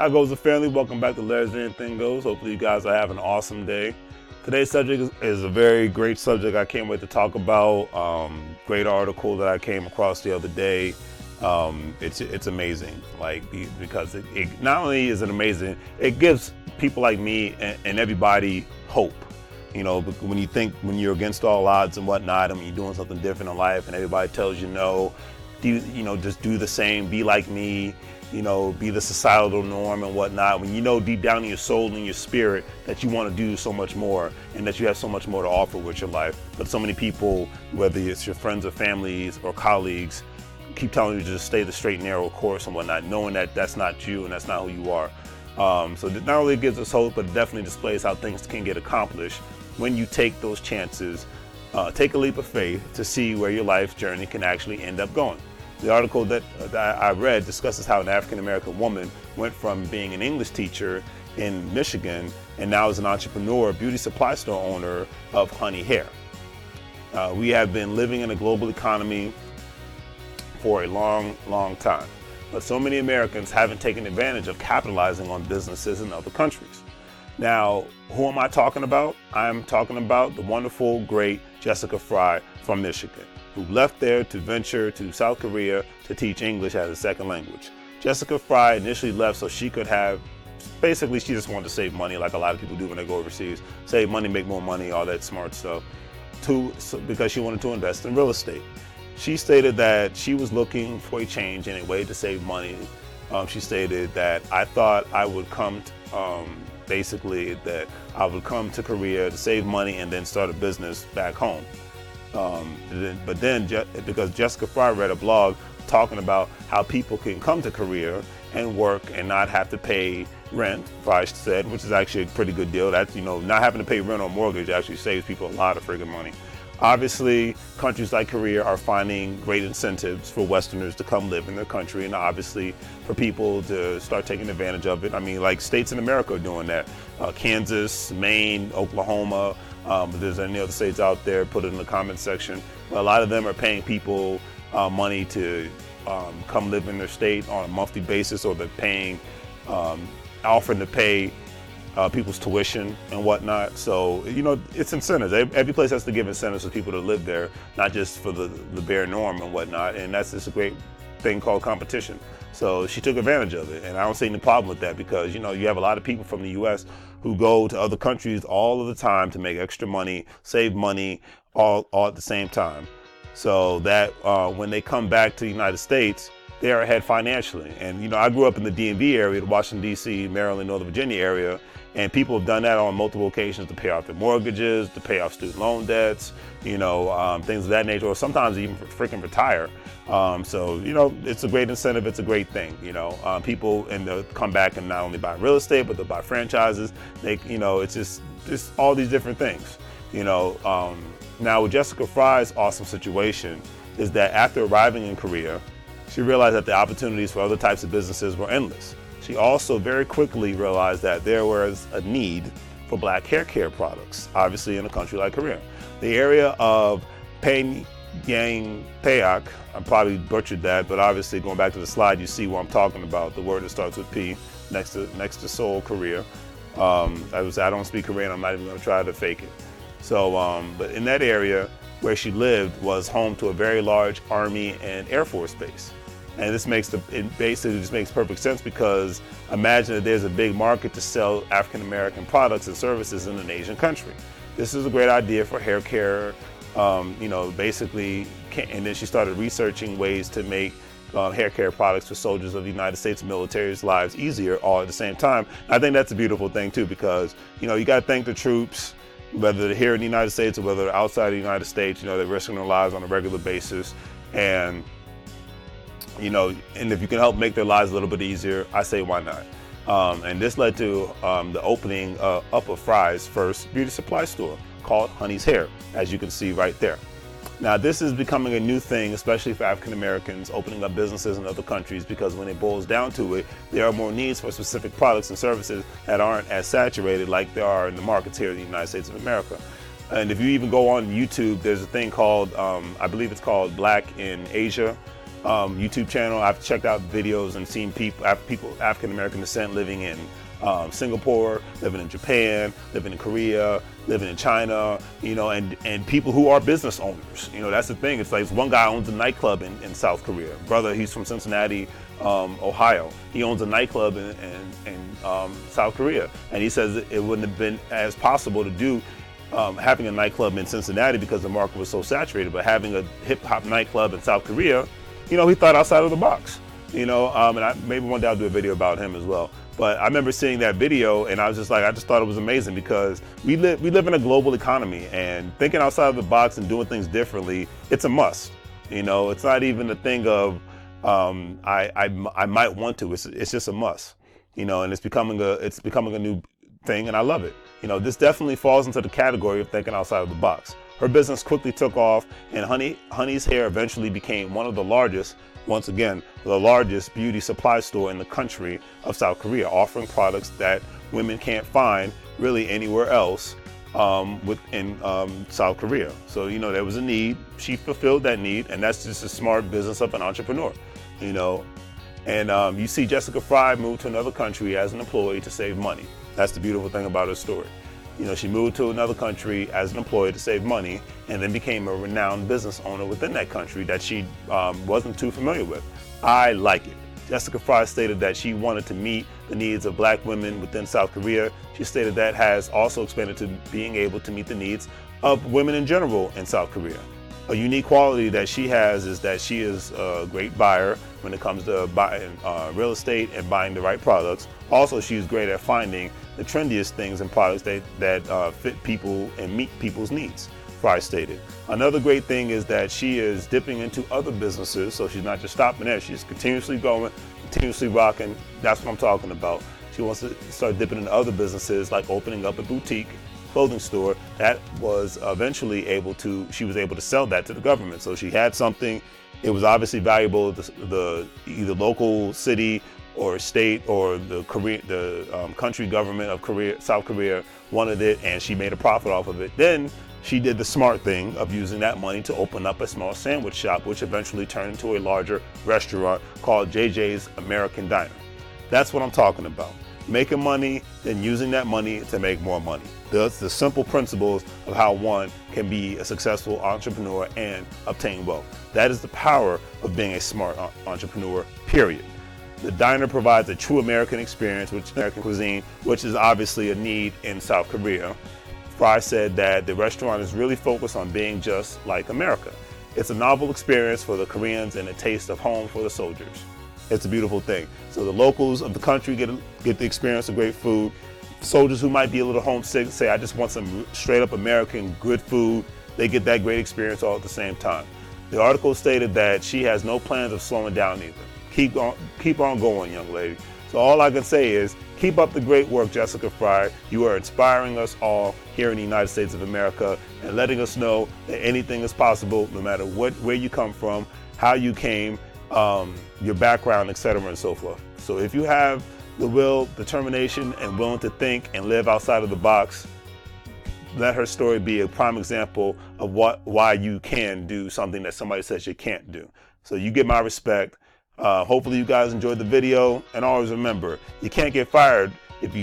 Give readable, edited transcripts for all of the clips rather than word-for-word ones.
How goes the family? Welcome back to Let Anything Goes. Hopefully you guys are having an awesome day. Today's subject is a very great subject I can't wait to talk about. Great article that I came across the other day. It's amazing, because it not only is it amazing, it gives people like me and everybody hope. You know, when you're against all odds and whatnot, and you're doing something different in life, and everybody tells you no, just do the same, be like me, be the societal norm and whatnot. When you know deep down in your soul and your spirit that you want to do so much more and that you have so much more to offer with your life, but so many people, whether it's your friends or families or colleagues, keep telling you to just stay the straight and narrow course and whatnot, knowing that that's not you and that's not who you are. So not only gives us hope, but it definitely displays how things can get accomplished when you take those chances. Take a leap of faith to see where your life journey can actually end up going. The article that I read discusses how an African-American woman went from being an English teacher in Michigan and now is an entrepreneur, beauty supply store owner of Honey Hair. We have been living in a global economy for a long, long time, but so many Americans haven't taken advantage of capitalizing on businesses in other countries. Now, who am I talking about? I'm talking about the wonderful, great Jessica Fry from Michigan, who left there to venture to South Korea to teach English as a second language. Jessica Fry initially left so she could basically she just wanted to save money like a lot of people do when they go overseas. Save money, make more money, all that smart stuff, because she wanted to invest in real estate. She stated that she was looking for a change and a way to save money. She stated that I thought I would come to Korea to save money and then start a business back home. But then, because Jessica Fry read a blog talking about how people can come to Korea and work and not have to pay rent, Fry said, which is actually a pretty good deal. That's, not having to pay rent or mortgage actually saves people a lot of friggin' money. Obviously, countries like Korea are finding great incentives for Westerners to come live in their country, and obviously for people to start taking advantage of it. I mean, like states in America are doing that. Kansas, Maine, Oklahoma, if there's any other states out there, put it in the comments section. But a lot of them are paying people money to come live in their state on a monthly basis, or they're offering to pay people's tuition and whatnot. So, it's incentives. Every place has to give incentives for people to live there, not just for the bare norm and whatnot. And that's just a great thing called competition. So she took advantage of it. And I don't see any problem with that because, you have a lot of people from the U.S. who go to other countries all of the time to make extra money, save money, all at the same time. So that when they come back to the United States, they are ahead financially. And, I grew up in the DMV area, the Washington, D.C., Maryland, Northern Virginia area, and people have done that on multiple occasions to pay off their mortgages, to pay off student loan debts, things of that nature, or sometimes even freaking retire. So, it's a great incentive. It's a great thing. People come back and not only buy real estate, but they'll buy franchises. It's just all these different things. Now with Jessica Fry's awesome situation is that after arriving in Korea, she realized that the opportunities for other types of businesses were endless. She also very quickly realized that there was a need for Black hair care products, obviously in a country like Korea. The area of Pyongyang, I probably butchered that, but obviously going back to the slide, you see what I'm talking about, the word that starts with P, next to Seoul, Korea. I don't speak Korean, I'm not even gonna try to fake it. So, but in that area where she lived was home to a very large Army and Air Force base. And it basically just makes perfect sense because imagine that there's a big market to sell African-American products and services in an Asian country. This is a great idea for hair care, basically, and then she started researching ways to make hair care products for soldiers of the United States military's lives easier all at the same time. I think that's a beautiful thing too because, you got to thank the troops, whether they're here in the United States or whether they're outside the United States, they're risking their lives on a regular basis. And and if you can help make their lives a little bit easier, I say why not? And this led to the opening up of Fry's first beauty supply store called Honey's Hair, as you can see right there. Now, this is becoming a new thing, especially for African Americans opening up businesses in other countries, because when it boils down to it, there are more needs for specific products and services that aren't as saturated like there are in the markets here in the United States of America. And if you even go on YouTube, there's a thing called, I believe it's called Black in Asia. YouTube channel. I've checked out videos and seen people African American descent living in Singapore, living in Japan, living in Korea, living in China, you know, and people who are business owners. You know, that's the thing. It's like one guy owns a nightclub in South Korea. Brother, he's from Cincinnati, Ohio. He owns a nightclub in South Korea. And he says it wouldn't have been as possible to do having a nightclub in Cincinnati because the market was so saturated, but having a hip hop nightclub in South Korea, you know, he thought outside of the box. You know, and maybe one day I'll do a video about him as well. But I remember seeing that video and I just thought it was amazing because we live in a global economy, and thinking outside of the box and doing things differently, it's a must. You know, it's not even a thing of I might want to. It's just a must. You know, and it's becoming a new thing, and I love it. You know, this definitely falls into the category of thinking outside of the box. Her business quickly took off, and Honey's Hair eventually became one of the largest, once again, the largest beauty supply store in the country of South Korea, offering products that women can't find really anywhere else within South Korea. So, you know, there was a need. She fulfilled that need, and that's just a smart business of an entrepreneur, you know. And you see Jessica Fry move to another country as an employee to save money. That's the beautiful thing about her story. You know, she moved to another country as an employee to save money, and then became a renowned business owner within that country that she wasn't too familiar with. I like it. Jessica Fry stated that she wanted to meet the needs of Black women within South Korea. She stated that has also expanded to being able to meet the needs of women in general in South Korea. A unique quality that she has is that she is a great buyer when it comes to buying real estate and buying the right products. Also, she's great at finding the trendiest things and products that fit people and meet people's needs, Fry stated. Another great thing is that she is dipping into other businesses, so she's not just stopping there. She's continuously going, continuously rocking. That's what I'm talking about. She wants to start dipping into other businesses, like opening up a boutique clothing store that was eventually she was able to sell that to the government. So she had something. It was obviously valuable. The either local city or state or the country government of South Korea wanted it, and she made a profit off of it. Then she did the smart thing of using that money to open up a small sandwich shop, which eventually turned into a larger restaurant called JJ's American Diner. That's what I'm talking about. Making money, then using that money to make more money. That's the simple principles of how one can be a successful entrepreneur and obtain wealth. That is the power of being a smart entrepreneur, period. The diner provides a true American experience, which American cuisine, which is obviously a need in South Korea. Fry said that the restaurant is really focused on being just like America. It's a novel experience for the Koreans and a taste of home for the soldiers. It's a beautiful thing. So the locals of the country get the experience of great food. Soldiers who might be a little homesick say, I just want some straight up American good food. They get that great experience all at the same time. The article stated that she has no plans of slowing down either. Keep on going, young lady. So all I can say is keep up the great work, Jessica Fry. You are inspiring us all here in the United States of America and letting us know that anything is possible, no matter where you come from, how you came, your background, etc., and so forth. So if you have the will, determination, and willing to think and live outside of the box, let her story be a prime example of why you can do something that somebody says you can't do. So you get my respect. Hopefully you guys enjoyed the video, and always remember, you can't get fired if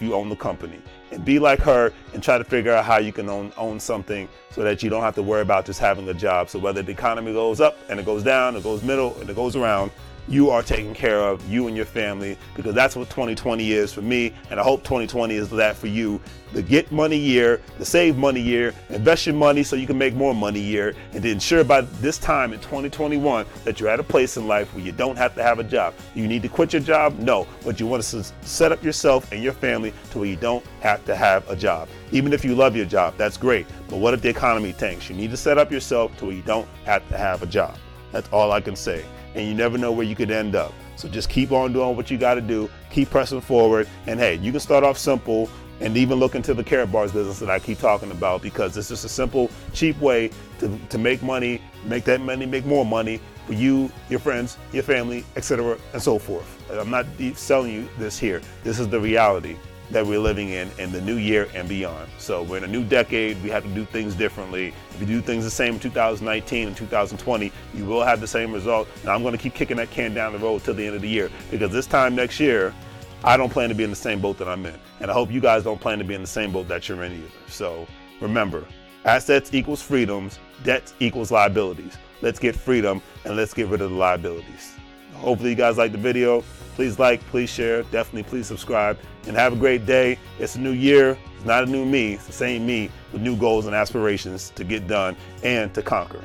you own the company. And be like her and try to figure out how you can own something so that you don't have to worry about just having a job. So whether the economy goes up and it goes down, it goes middle and it goes around, you are taken care of, you and your family, because that's what 2020 is for me, and I hope 2020 is that for you. The get money year, the save money year, invest your money so you can make more money year, and to ensure by this time in 2021 that you're at a place in life where you don't have to have a job. You need to quit your job? No, but you want to set up yourself and your family to where you don't have to have a job. Even if you love your job, that's great, but what if the economy tanks? You need to set up yourself to where you don't have to have a job. That's all I can say. And you never know where you could end up. So just keep on doing what you got to do, keep pressing forward, and hey, you can start off simple and even look into the Carrot Bars business that I keep talking about, because it's just a simple, cheap way to make money, make that money, make more money for you, your friends, your family, etc., and so forth. I'm not selling you this here. This is the reality. that we're living in the new year and beyond. So we're in a new decade. We have to do things differently. If you do things the same in 2019 and 2020, you will have the same result. And I'm going to keep kicking that can down the road till the end of the year, because this time next year, I don't plan to be in the same boat that I'm in. And I hope you guys don't plan to be in the same boat that you're in either. So remember, assets equals freedoms, debts equals liabilities. Let's get freedom and let's get rid of the liabilities. Hopefully you guys liked the video. Please like, please share, definitely please subscribe, and have a great day. It's a new year. It's not a new me. It's the same me with new goals and aspirations to get done and to conquer.